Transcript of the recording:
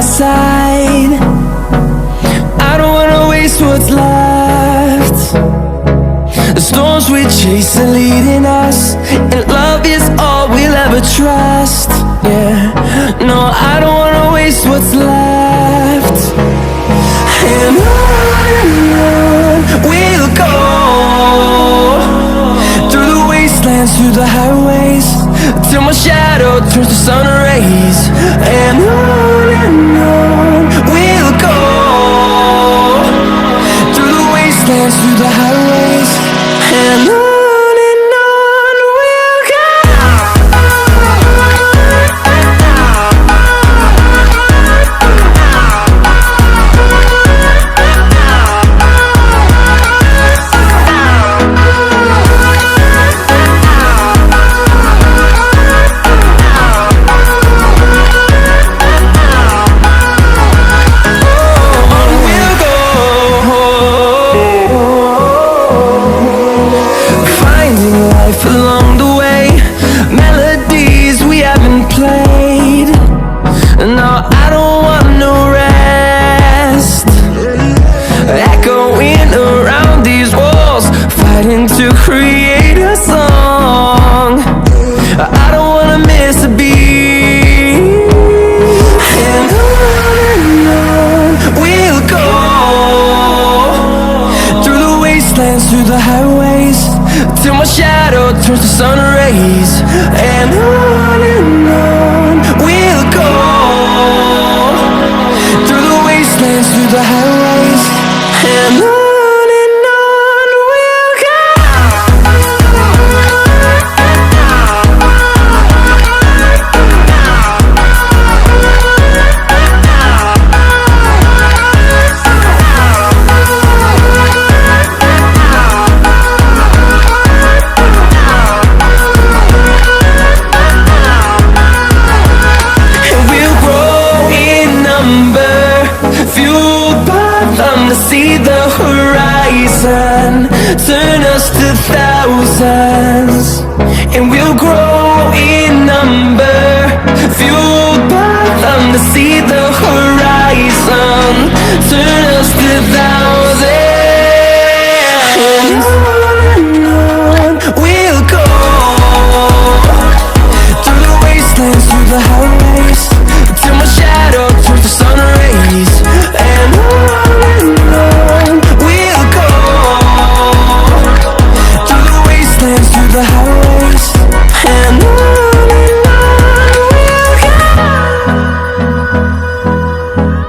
my side. I don't wanna waste what's left. The storms we chase are leading us, and love is all we'll ever trust. Yeah, no, I don't wanna waste what's left. And on we'll go, through the wastelands, through the highways, till my shadow turns to sun rays. And on we'll go, through the wastelands, through the highways, and on we'll go. Along the way, melodies we haven't played. No, I don't want no rest. Echoing around these walls, fighting to create a song. I don't wanna miss a beat. And on we'll go, through the wastelands, through the highways, till my shadow turns to sun rays. And on we'll go, through the wastelands, through the highways, and on we'll go. To see the horizon turn us to thousands, and we'll grow